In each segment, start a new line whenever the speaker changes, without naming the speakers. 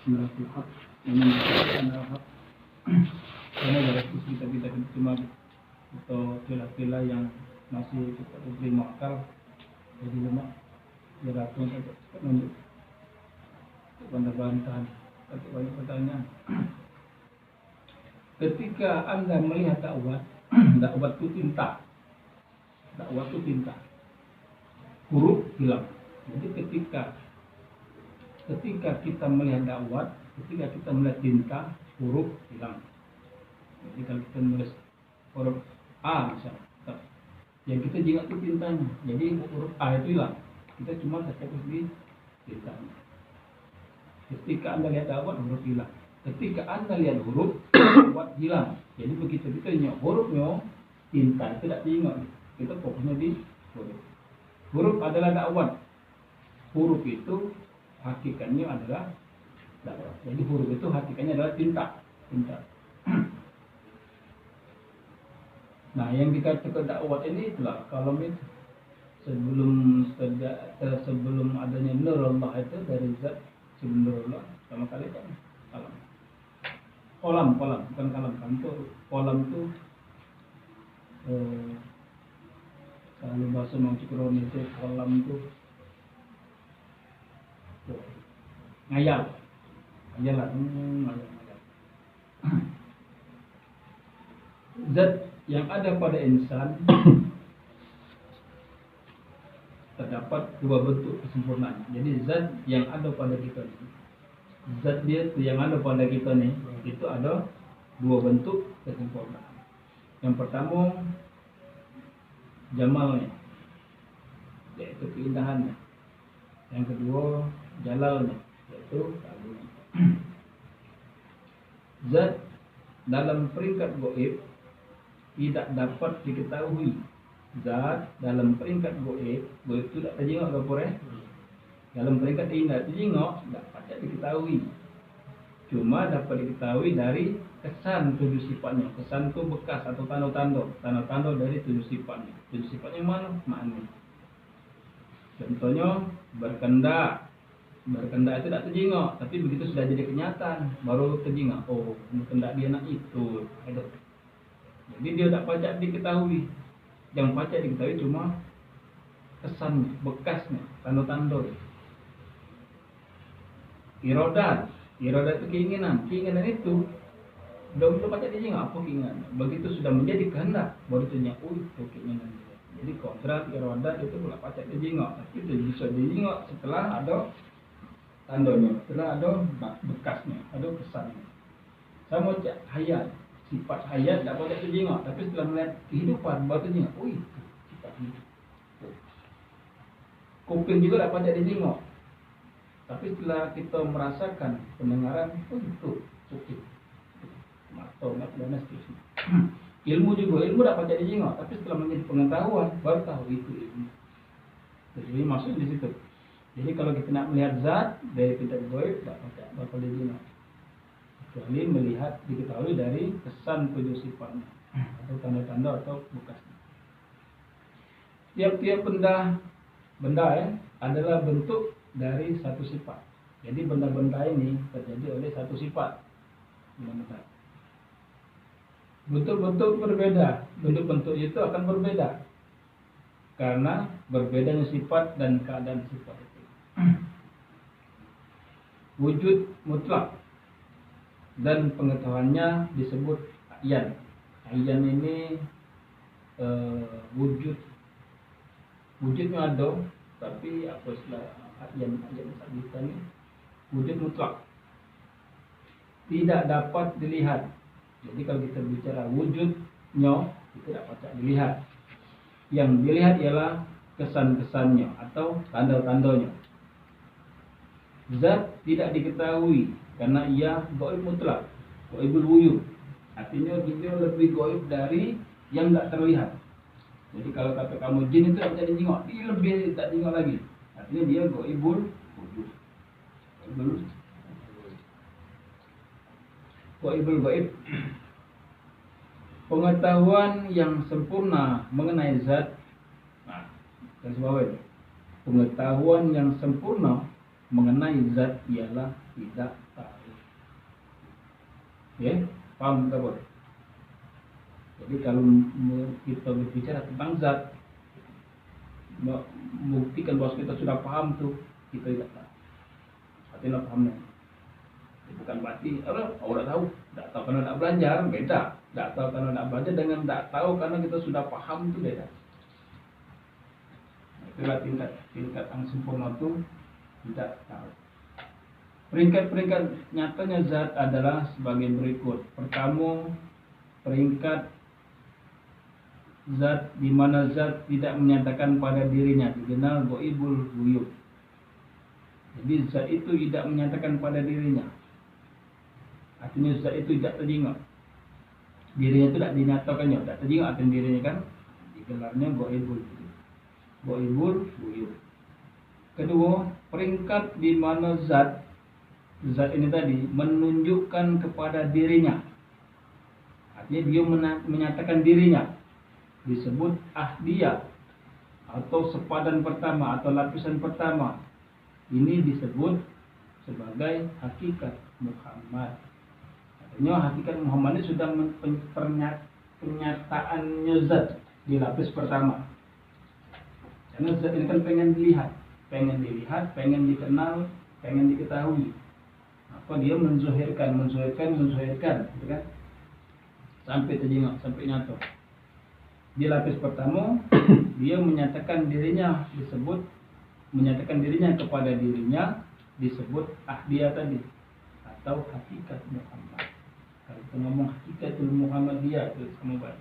Meratul hak, menyebutkan hak. Karena dari kita cuma atau pila-pila yang masih kita terima akal, jadi lemah. Meratul untuk menunjuk bantah-bantahan, tapi banyak pertanyaan. Ketika Anda melihat dakwah, dakwah itu tinta, dakwah itu tinta, huruf hilang. Jadi ketika kita melihat dakwah, ketika kita melihat tinta, huruf hilang. Jadi kalau kita menulis huruf A misalnya, yang kita jingat itu tintanya, jadi huruf A itu hilang. Kita cuma fokus di tintanya. Ketika Anda lihat dakwah, huruf hilang. Ketika Anda lihat huruf, dakwah hilang. Jadi begitu kita nyok hurufnya, tinta tidak diingat. Kita fokusnya di huruf. Huruf adalah dakwah. Huruf itu hakikatnya adalah dakwah. Jadi huruf itu hakikatnya adalah tinta. Nah, yang dikatakan dakwah ini itulah kalau sebelum adanya nur Allah itu dari zat sebelum nur Allah sama kali kan kalam. Kolam bukan kalam. Kolam itu kalau bahasa Mangcikron itu kolam itu ngayal lah. Zat yang ada pada insan terdapat dua bentuk kesempurnaan. Jadi zat yang ada pada kita ini, zat dia yang ada pada kita nih, itu ada dua bentuk kesempurnaan. Yang pertama jamalnya, yaitu keindahannya. Yang kedua jalalnya, yaitu keagungan. Zat dalam peringkat gaib tidak dapat diketahui. Zat dalam peringkat gaib itu tidak terjengok kapur dalam peringkat indah terjengok tidak dapat diketahui. Cuma dapat diketahui dari kesan tujuh sifatnya. Kesan itu bekas atau tanda-tanda dari tujuh sifatnya. Tujuh sifatnya mana? Makna. Contohnya berkendak itu tidak terjengok, tapi begitu sudah jadi kenyataan baru terjengok. Oh, berkendak dia nak itu. Jadi dia tak pacak diketahui. Yang pacak diketahui cuma kesannya, bekasnya, tanda-tanda. Irodat itu keinginan itu belum pacak dijengok apa keinginan. Begitu sudah menjadi kehendak baru ternyata itu keinginan dia. Jadi kodrat irodat itu belum pacak dijengok, tapi itu bisa dijengok setelah ada tandanya, setelah ada bekasnya, ada kesannya. Sama hayat. Sifat hayat tidak boleh terjengok, tapi setelah melihat kehidupan baru terjengok. Oh itu sifat hidup. Kuping juga tidak boleh terjengok, tapi setelah kita merasakan pendengaran, oh itu kuping, mata, dan seterusnya. Ilmu tidak boleh terjengok, tapi setelah menjadi pengetahuan baru tahu itu ilmu. Jadi maksud di situ. Jadi kalau kita nak melihat zat dari pintu gaib tidak bakal terjengok. Kecuali melihat diketahui dari kesan tujuh sifatnya atau tanda-tanda atau bekasnya. Tiap-tiap benda adalah bentuk dari satu sifat. Jadi benda-benda ini terjadi oleh satu sifat. Bentuk-bentuk berbeda. Bentuk-bentuk itu akan berbeda karena berbedanya sifat dan keadaan sifat itu. Wujud mutlak dan pengetahuannya disebut ayan. Ayan ini wujudnya ada, tapi apa istilah ayan kita ini wujud mutlak, tidak dapat dilihat. Jadi kalau kita bicara wujudnya itu tidak dapat dilihat. Yang dilihat ialah kesan-kesannya atau tanda-tandanya. Zat tidak diketahui karena ia gaib mutlak, gaibul wujud. Artinya dia lebih gaib dari yang tidak terlihat. Jadi kalau kata kamu jin itu tidak bisa dijengok, dia lebih tak dijengok lagi. Artinya dia gaibul wujud. Gaibul gaib. Pengetahuan yang sempurna mengenai zat. Nah, garis bawah itu. Pengetahuan yang sempurna mengenai zat ialah tidak tahu. Ya, paham kita boleh. Jadi kalau kita berbicara tentang zat, membuktikan bahwa kita sudah paham tuh, kita tidak tahu. Artinya pahamnya. Bukan berarti orang tahu, tidak tahu karena tidak belajar, beda. Tidak tahu karena tidak belajar dengan tidak tahu karena kita sudah paham itu beda. Itulah tingkat yang sempurna itu tidak tahu. Peringkat-peringkat nyatanya zat adalah sebagai berikut. Pertama, peringkat zat di mana zat tidak menyatakan pada dirinya, dikenal ghaibul ghuyub. Jadi zat itu tidak menyatakan pada dirinya. Artinya zat itu tidak terjenguk. Dirinya itu tidak dinyatakannya, tidak terjenguk artinya dirinya kan. Digelarnya ghaibul ghuyub. Kedua, peringkat di mana zat ini tadi menunjukkan kepada dirinya. Artinya dia menyatakan dirinya. Disebut ahdiyah atau sepadan pertama atau lapisan pertama. Ini disebut sebagai hakikat Muhammad. Artinya hakikat Muhammad ini sudah penyataannya zat di lapis pertama. Karena zat ini kan pengen dilihat, pengen dikenal, pengen diketahui. Apa dia menzuhirkan, gitu kan? Sampai terjenguk, sampai nyata. Di lapis pertama dia menyatakan dirinya kepada dirinya disebut ahdiyah tadi atau hakikat Muhammad. Kalau kita ngomong hakikat Muhammadiyah itu sama baik.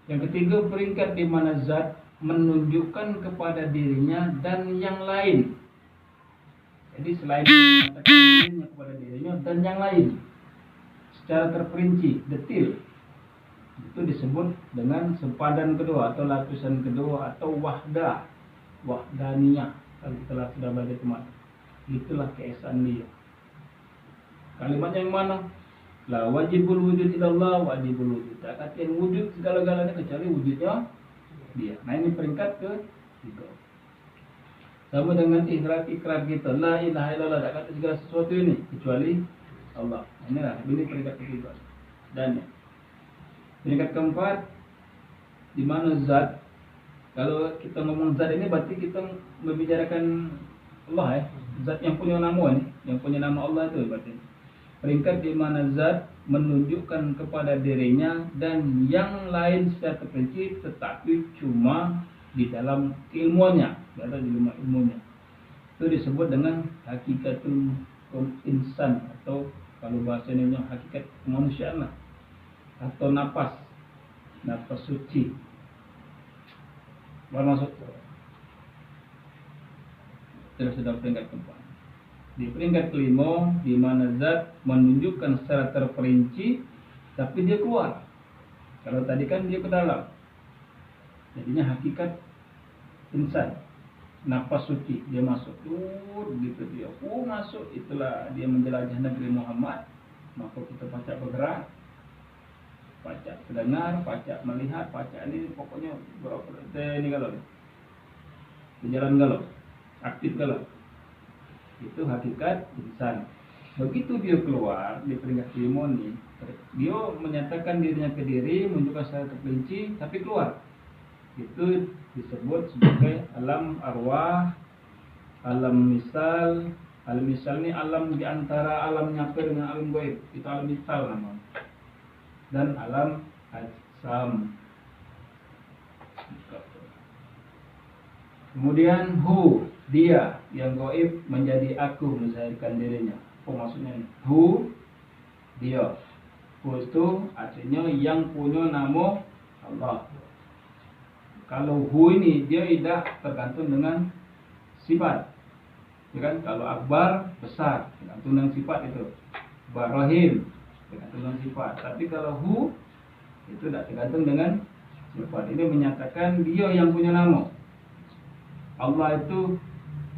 Yang ketiga, peringkat di mana zat menunjukkan kepada dirinya dan yang lain. Jadi selain menyatakan dirinya kepada dirinya dan yang lain secara terperinci, detail, itu disebut dengan sepadan kedua atau lapisan kedua atau wahdaniyah. Kalau kita sudah belajar kemarin, itulah keesaan dia. Kalimat yang mana? La wajibul wujud ilallah wajibul wujud. Tak kata yang wujud segala-galanya kecuali wujudnya dia. Nah ini peringkat ketiga. Sama dengan ikrar kita, la ilaha illallah, tak kata segala sesuatu ini kecuali Allah. Ini peringkat ketiga. Dan peringkat keempat, di mana zat. Kalau kita ngomong zat ini berarti kita membicarakan Allah ya. Zat yang punya nama ini, yang punya nama Allah itu berarti. Peringkat di mana zat menunjukkan kepada dirinya dan yang lain secara terperinci, tetapi cuma di dalam ilmunya, di dalam ilmunya. Itu disebut dengan hakikatul insan atau kalau bahasanya hakikat kemanusiaan lah. Atau nafas suci. Bermaksud sudah peringkat keempat. Di peringkat kelima, di mana zat menunjukkan secara terperinci, tapi dia keluar. Kalau tadi kan dia ke dalam, jadinya hakikat insan, nafas suci, dia masuk, gitu dia, masuk, itulah dia menjelajah negeri Muhammad. Maka kita pacak bergerak, pacak mendengar, pacak melihat, pacak ini pokoknya berapa ini kalau berjalan galau, aktif galau. Itu hakikat insan. Begitu dia keluar di peringkat kelima ini, dia menyatakan dirinya ke diri, menunjukkan secara terperinci, tapi keluar. Itu disebut sebagai alam arwah, alam misal. Alam misal ini alam di antara alam nyata dengan alam gaib. Itu alam misal namanya. Dan alam ajsam. Kemudian dia yang gaib menjadi aku, menzahirkan dirinya. Apa maksudnya ini? Dia. Itu artinya yang punya nama Allah. Kalau ini dia tidak tergantung dengan sifat. Ya kan? Kalau akbar besar, tergantung dengan sifat itu. Barahim tergantung dengan sifat. Tapi kalau itu tidak tergantung dengan sifat. Ini menyatakan dia yang punya nama. Allah itu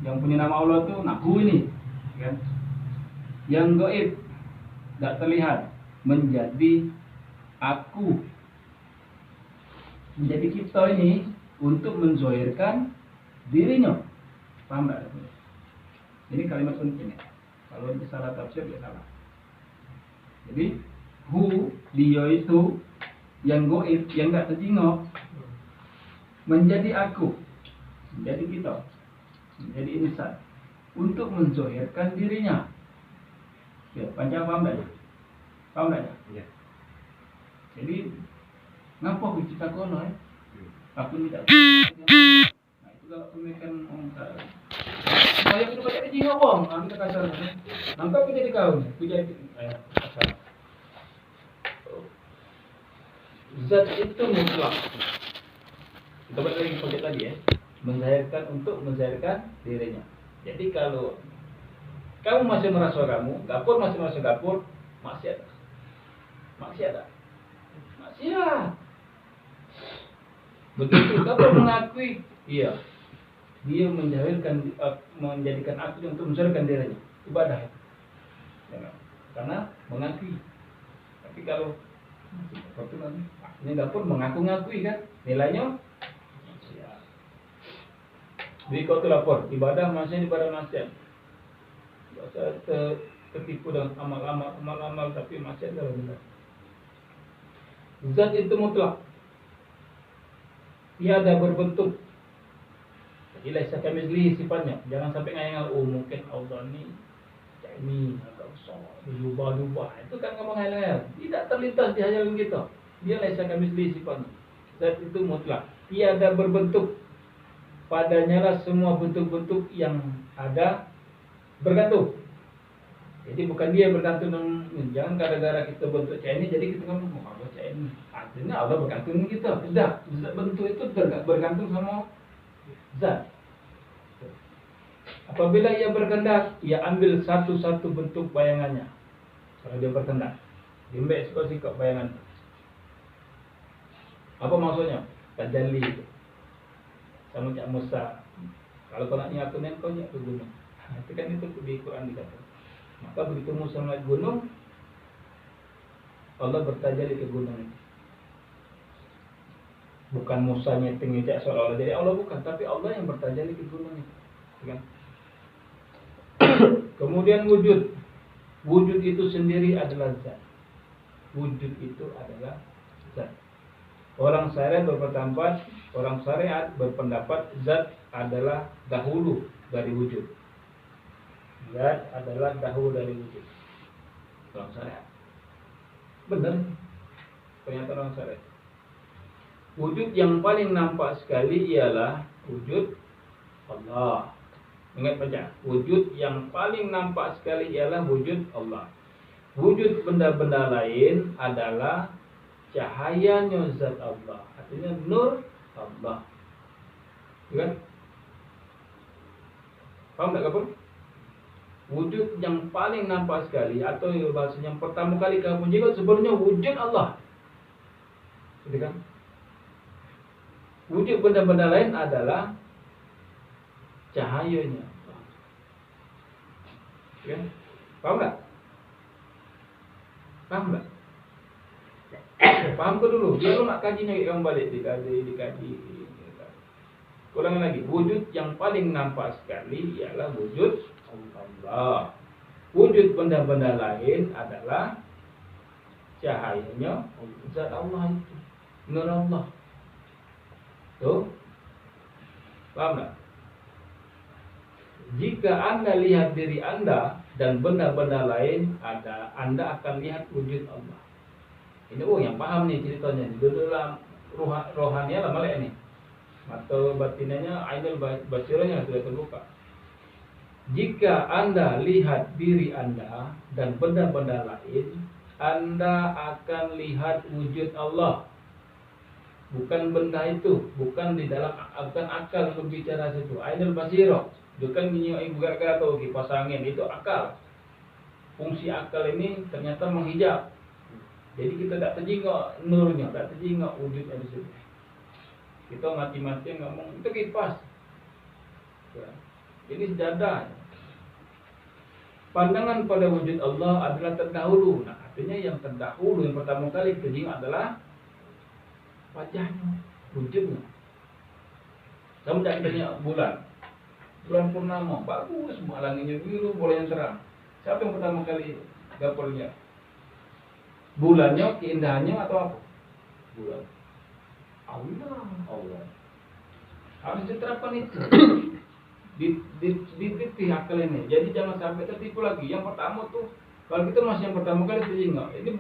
yang punya nama Allah itu ini, kan? Yang gaib tidak terlihat menjadi aku, menjadi kita ini untuk menzahirkan dirinya. Paham tak? Ini kalimat penting ya. Kalau salah tafsir ya salah. Jadi dia itu yang goib, yang nggak terjengok, menjadi aku, menjadi kita, menjadi insan untuk menzohirkan dirinya. Ya, panjang paham tak? Paham tak?
Ya.
Jadi ngapa aku cerita kono ya? Aku tidak. Nah itu kalau pemikiran orang Arab. Saya itu banyak dijengok wong, kita kasar. Nangkap aku jadi kau, aku jadi kasar. Zat itu mutlak. Kita balik lagi pakai tadi ya. Menzahirkan untuk menzahirkan dirinya. Jadi kalau kamu masih merasa kamu, Gapur masih merasa Gapur, maksiat. Maksiat. Begitu Gapur mengakui, iya. Dia menjadikan aku untuk menzahirkan dirinya. Ibadah. Karena mengakui. Tapi kalau seperti nanti ini Gapur mengaku-ngakui kan nilainya maksiat. Jadi kau tu lapor ibadah masih ibadah maksiat. Biasa tertipu dengan amal-amal tapi maksiat dalam benar. Zat itu mutlak. Tiada berbentuk. Jadi laisa kamitslihi sifatnya. Jangan sampai ngayal mungkin Allah ini agak besar, berubah-ubah. Itu kan ngomong hayal. Tidak terlintas di hayalan kita. Dia laisa kamitslihi sifatnya. Zat itu mutlak. Tiada berbentuk. Padanya lah semua bentuk-bentuk yang ada bergantung. Jadi bukan dia bergantung dengan, jangan gara-gara kita bentuk cahaya ini jadi kita ngomong Allah cahaya ini. Artinya Allah bergantung dengan kita. Tidak. Bentuk itu bergantung sama zat. Apabila ia berkehendak, ia ambil satu-satu bentuk bayangannya. Kalau dia berkehendak, dia sikap bayangan. Apa maksudnya? Tajalli itu. Sama Cak Musa. Kalau kau nak nyaku kau nyak ke gunung. Itu kan itu di Quran dikatakan. Maka begitu Musa naik gunung, Allah bertajalli ke gunung itu. Bukan Musa nyeting cak seolah-olah jadi Allah bukan, tapi Allah yang bertajalli ke gunung itu. Kan? Kemudian wujud. Wujud itu sendiri adalah zat. Wujud itu adalah zat. Orang syariat berpendapat zat adalah dahulu dari wujud. Zat adalah dahulu dari wujud. Orang syariat. Benar. Ternyata orang syariat. Wujud yang paling nampak sekali ialah wujud Allah. Ingat baca. Wujud yang paling nampak sekali ialah wujud Allah. Wujud benda-benda lain adalah cahayanya zat Allah. Artinya nur Allah. Kan? Paham tak Kapur? Wujud yang paling nampak sekali atau bahasanya yang pertama kali kamu jenggot sebenarnya wujud Allah. Gitu kan? Wujud benda-benda lain adalah cahayanya. Ya? Paham tak? Paham tak? Paham ke dulu? Dia lu nak kaji nyari yang balik dikaji. Ulangi lagi. Wujud yang paling nampak sekali ialah wujud Allah. Wujud benda-benda lain adalah cahayanya zat Allah itu. Nur Allah. Tuh. Paham tak? Jika Anda lihat diri Anda dan benda-benda lain, Anda akan lihat wujud Allah. Ini yang paham nih ceritanya. Di dalam rohaninya lah malek nih. Mata batinnya, ainul basiranya sudah terbuka. Jika Anda lihat diri Anda dan benda-benda lain, Anda akan lihat wujud Allah. Bukan benda itu, bukan di dalam, bukan akal berbicara situ. Ainul basirah. Bukan ibu gara-gara atau kipas angin, itu akal. Fungsi akal ini ternyata menghijab. Jadi kita tak terjengok nurnya, tak terjengok wujudnya di situ. Kita mati-mati ngomong itu kipas. Ini sejadah. Pandangan pada wujud Allah adalah terdahulu. Nah, artinya yang terdahulu yang pertama kali terjengok adalah wajahnya, wujudnya. Kamu tak tanya bulan purnama, bagus, langitnya biru, boleh yang terang. Siapa yang pertama kali Gapurnya? Bulannya, keindahannya atau apa?
Bulan.
Allah. Harus diterapkan itu. Dititih akal ini. Jadi jangan sampai tertipu lagi. Yang pertama tuh, kalau kita masih yang pertama kali jingak, ini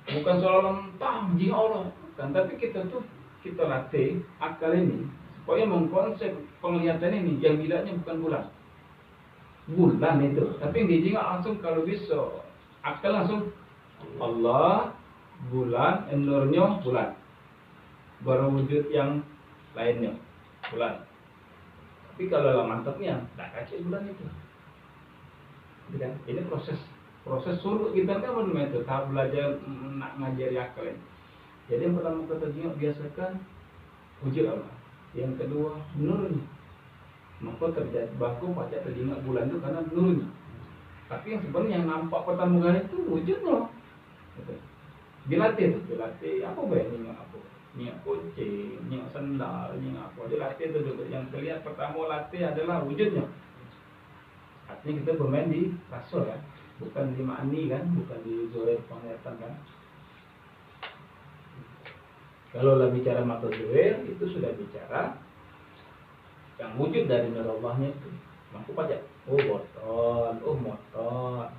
bukan soal mentah jingak Allah, bukan. Tapi kita latih akal ini supaya mengkonsep penglihatan ini yang dilihatnya bukan bulan itu, tapi yang dijingak langsung kalau bisa akal langsung Allah, bulan, nurnya bulan, baru wujud yang lainnya bulan. Tapi kalau mantapnya tak kacau bulan itu. Ini proses suruh kita kan belum itu tahap belajar nak ngajari akal ini. Jadi yang pertama kita jingok biasakan wujud Allah. Yang kedua nurnya. Maka terjadi baku pacak terjingok bulan itu karena nurnya. Tapi yang sebenarnya yang nampak pertama kali itu wujudnya. Dilatih apa bayangnya apa? Nyok kucing, nyok sendal, nyok apa? Dilatih itu juga. Yang terlihat pertama latih adalah wujudnya. Artinya kita bermain di rasul ya, bukan di ma'ani kan, bukan di zohir penglihatan kan. Kalau lah bicara mata zohir itu sudah bicara yang wujud dari nur Allahnya itu. Mampu pajak, oh botol, oh motor.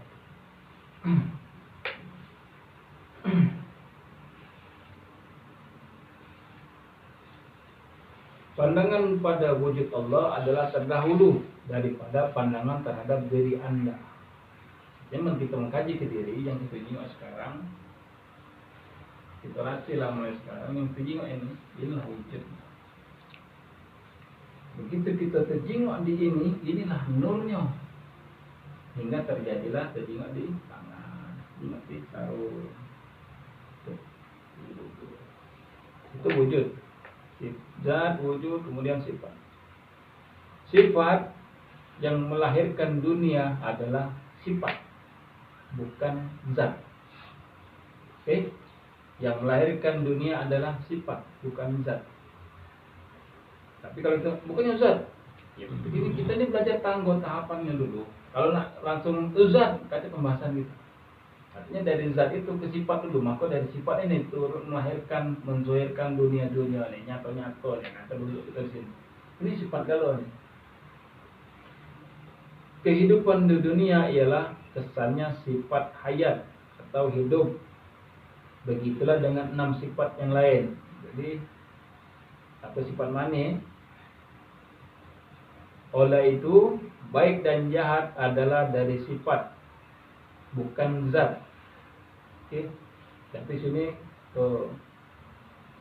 Pandangan pada wujud Allah adalah terdahulu daripada pandangan terhadap diri Anda. Jadi kita mengkaji ke diri yang kita jingok sekarang, kita latihlah mulai sekarang yang kita jingok ini, inilah wujud. Begitu kita terjingok di ini, inilah nurnya. Hingga terjadilah terjingok di tangan, jingok di sarung. Itu wujud. Zat, wujud, kemudian sifat. Sifat yang melahirkan dunia adalah sifat, bukan zat. Oke? Yang melahirkan dunia adalah sifat, bukan zat. Tapi kalau kita bukannya zat, ya begini kita ini belajar tanggung tahapannya dulu. Kalau nak langsung zat, kata pembahasan kita. Artinya dari zat itu ke sifat dulu, maka dari sifat ini turun melahirkan, menzohirkan dunia-dunia ini, nyata-nyata nih, nanti dulu kita di sini. Ini sifat galau nih. Kehidupan di dunia ialah kesannya sifat hayat atau hidup. Begitulah dengan 6 sifat yang lain. Jadi apa sifat mana? Oleh itu baik dan jahat adalah dari sifat, bukan zat. Oke, tapi sini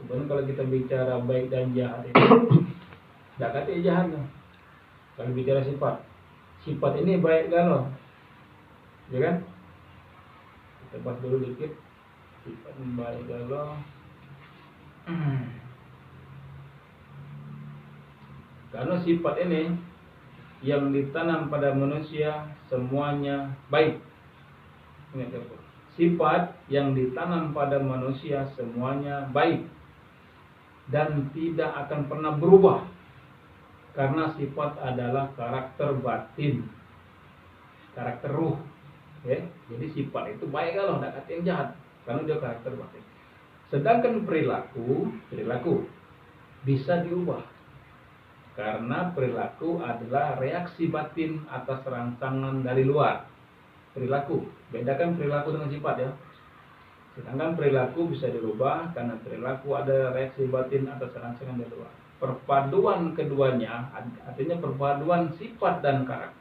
sebenarnya kalau kita bicara baik dan jahat itu tidak kata jahat loh. Kalau bicara sifat ini baik galau, ya kan? Kita bahas dulu dikit sifat baik galau. Karena sifat ini yang ditanam pada manusia semuanya baik. Ingat ya, sifat yang ditanam pada manusia semuanya baik dan tidak akan pernah berubah, karena sifat adalah karakter batin, karakter ruh. Ya? Jadi sifat itu baik kalau tidak kata yang jahat, karena dia karakter batin. Sedangkan perilaku bisa diubah, karena perilaku adalah reaksi batin atas rangsangan dari luar. Perilaku, bedakan perilaku dengan sifat ya. Sedangkan perilaku bisa dirubah karena perilaku ada reaksi batin atas rangsangan dari luar. Perpaduan keduanya, artinya perpaduan sifat dan karakter,